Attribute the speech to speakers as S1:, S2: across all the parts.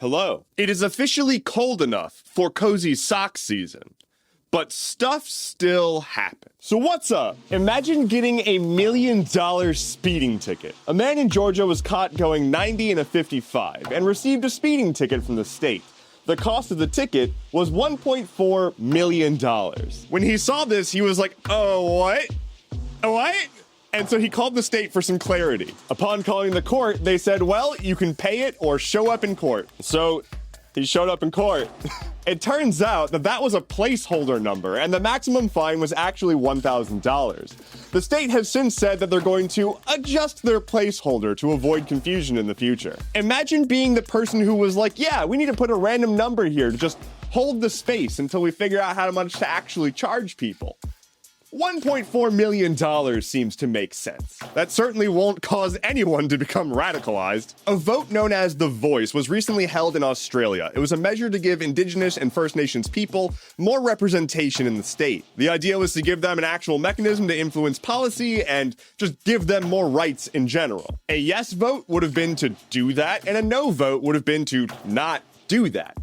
S1: Hello. It is officially cold enough for cozy sock season, but stuff still happens. So what's up? Imagine getting $1 million speeding ticket. A man in Georgia was caught going 90 in a 55 and received a speeding ticket from the state. The cost of the ticket was $1.4 million. When he saw this, he was like, oh, what? What? And so he called the state for some clarity. Upon calling the court, they said, well, you can pay it or show up in court. So he showed up in court. It turns out that that was a placeholder number, and the maximum fine was actually $1,000. The state has since said that they're going to adjust their placeholder to avoid confusion in the future. Imagine being the person who was like, yeah, we need to put a random number here to just hold the space until we figure out how much to actually charge people. $1.4 million seems to make sense. That certainly won't cause anyone to become radicalized. A vote known as The Voice was recently held in Australia. It was a measure to give Indigenous and First Nations people more representation in the state. The idea was to give them an actual mechanism to influence policy and just give them more rights in general. A yes vote would have been to do that, and a no vote would have been to not do that.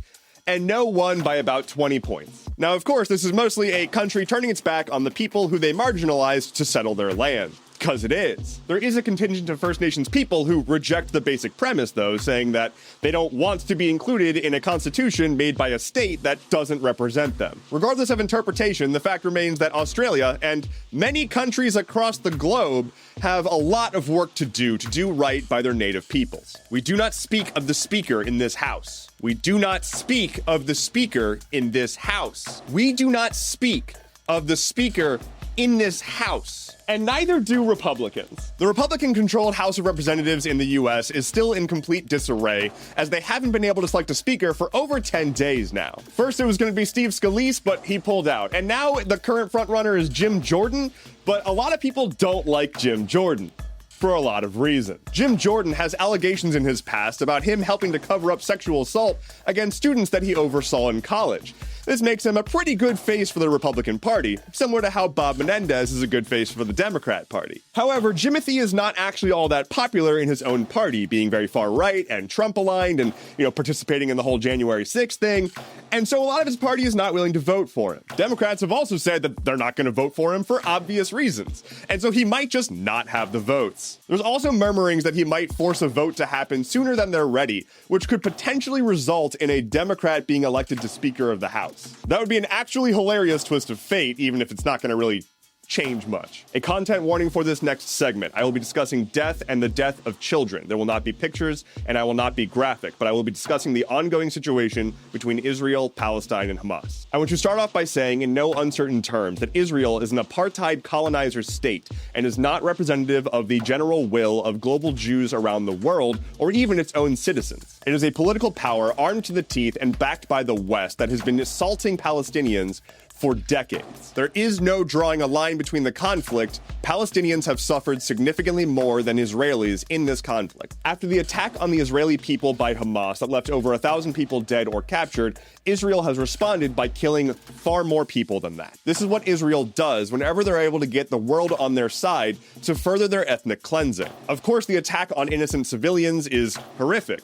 S1: And no won by about 20 points. Now, of course, this is mostly a country turning its back on the people who they marginalized to settle their land. Because it is. There is a contingent of First Nations people who reject the basic premise, though, saying that they don't want to be included in a constitution made by a state that doesn't represent them. Regardless of interpretation, the fact remains that Australia and many countries across the globe have a lot of work to do right by their native peoples. We do not speak of the speaker in this house. We do not speak of the speaker in this house. We do not speak of the speaker in this house. And neither do Republicans. The Republican-controlled House of Representatives in the US is still in complete disarray, as they haven't been able to select a speaker for over 10 days now. First it was going to be Steve Scalise, but he pulled out. And now the current frontrunner is Jim Jordan, but a lot of people don't like Jim Jordan. For a lot of reasons. Jim Jordan has allegations in his past about him helping to cover up sexual assault against students that he oversaw in college. This makes him a pretty good face for the Republican Party, similar to how Bob Menendez is a good face for the Democrat Party. However, Jimothy is not actually all that popular in his own party, being very far right and Trump-aligned and, participating in the whole January 6th thing. And so a lot of his party is not willing to vote for him. Democrats have also said that they're not going to vote for him for obvious reasons. And so he might just not have the votes. There's also murmurings that he might force a vote to happen sooner than they're ready, which could potentially result in a Democrat being elected to Speaker of the House. That would be an actually hilarious twist of fate, even if it's not going to really change much. A content warning for this next segment. I will be discussing death and the death of children. There will not be pictures and I will not be graphic, but I will be discussing the ongoing situation between Israel, Palestine, and Hamas. I want to start off by saying in no uncertain terms that Israel is an apartheid colonizer state and is not representative of the general will of global Jews around the world or even its own citizens. It is a political power armed to the teeth and backed by the West that has been assaulting Palestinians for decades. There is no drawing a line between the conflict. Palestinians have suffered significantly more than Israelis in this conflict. After the attack on the Israeli people by Hamas that left over 1,000 people dead or captured, Israel has responded by killing far more people than that. This is what Israel does whenever they're able to get the world on their side to further their ethnic cleansing. Of course, the attack on innocent civilians is horrific.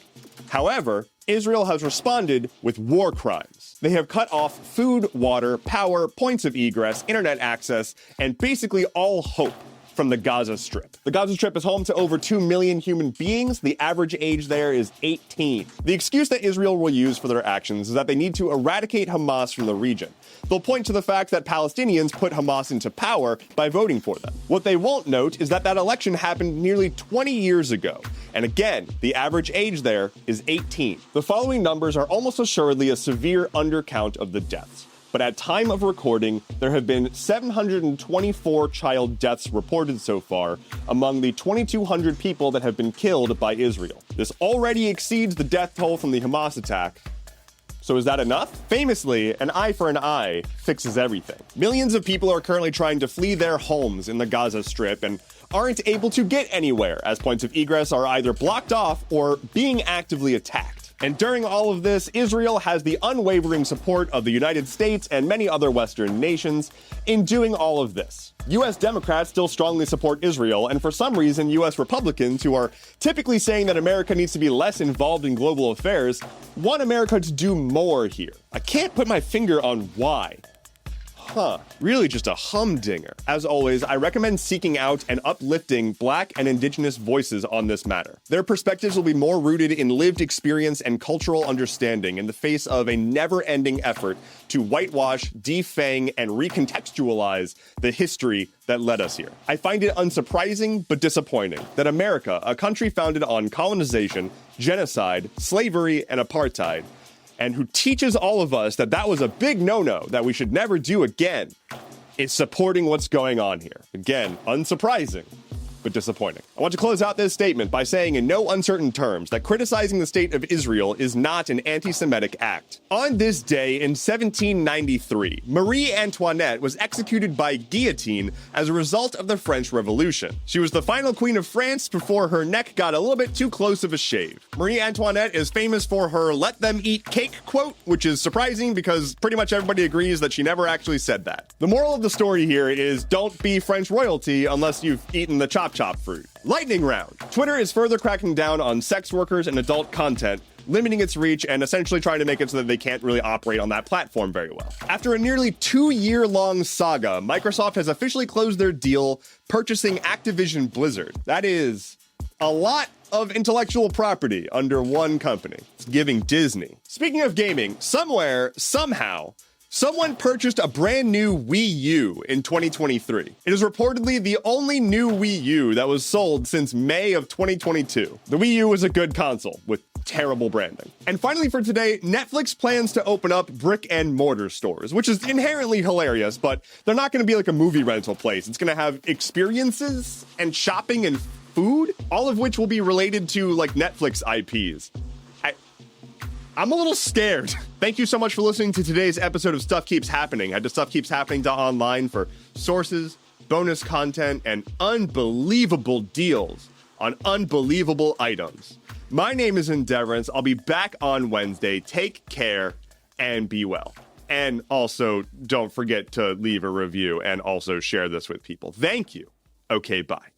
S1: However, Israel has responded with war crimes. They have cut off food, water, power, points of egress, internet access, and basically all hope from the Gaza Strip. The Gaza Strip is home to over 2 million human beings. The average age there is 18. The excuse that Israel will use for their actions is that they need to eradicate Hamas from the region. They'll point to the fact that Palestinians put Hamas into power by voting for them. What they won't note is that that election happened nearly 20 years ago. And again, the average age there is 18. The following numbers are almost assuredly a severe undercount of the deaths. But at time of recording, there have been 724 child deaths reported so far among the 2,200 people that have been killed by Israel. This already exceeds the death toll from the Hamas attack. So is that enough? Famously, an eye for an eye fixes everything. Millions of people are currently trying to flee their homes in the Gaza Strip and aren't able to get anywhere, as points of egress are either blocked off or being actively attacked. And during all of this, Israel has the unwavering support of the United States and many other Western nations in doing all of this. U.S. Democrats still strongly support Israel, and for some reason, U.S. Republicans, who are typically saying that America needs to be less involved in global affairs, want America to do more here. I can't put my finger on why. Really just a humdinger. As always, I recommend seeking out and uplifting Black and Indigenous voices on this matter. Their perspectives will be more rooted in lived experience and cultural understanding in the face of a never-ending effort to whitewash, defang, and recontextualize the history that led us here. I find it unsurprising but disappointing that America, a country founded on colonization, genocide, slavery, and apartheid, and who teaches all of us that that was a big no-no that we should never do again, is supporting what's going on here. Again, unsurprising, but disappointing. I want to close out this statement by saying in no uncertain terms that criticizing the state of Israel is not an anti-Semitic act. On this day in 1793, Marie Antoinette was executed by guillotine as a result of the French Revolution. She was the final queen of France before her neck got a little bit too close of a shave. Marie Antoinette is famous for her "let them eat cake" quote, which is surprising because pretty much everybody agrees that she never actually said that. The moral of the story here is don't be French royalty unless you've eaten the chop fruit. Lightning round. Twitter is further cracking down on sex workers and adult content, limiting its reach and essentially trying to make it so that they can't really operate on that platform very well. After a nearly 2-year-long saga, Microsoft has officially closed their deal purchasing Activision Blizzard. That is a lot of intellectual property under one company. It's giving Disney. Speaking of gaming, somewhere, somehow, someone purchased a brand new Wii U in 2023. It is reportedly the only new Wii U that was sold since May of 2022. The Wii U was a good console with terrible branding. And finally for today, Netflix plans to open up brick and mortar stores, which is inherently hilarious, but they're not going to be like a movie rental place. It's going to have experiences and shopping and food, all of which will be related to like Netflix IPs. I'm a little scared. Thank you so much for listening to today's episode of Stuff Keeps Happening. Head to stuffkeepshappening.online for sources, bonus content, and unbelievable deals on unbelievable items. My name is Endeavorance. I'll be back on Wednesday. Take care and be well. And also, don't forget to leave a review and also share this with people. Thank you. Okay, bye.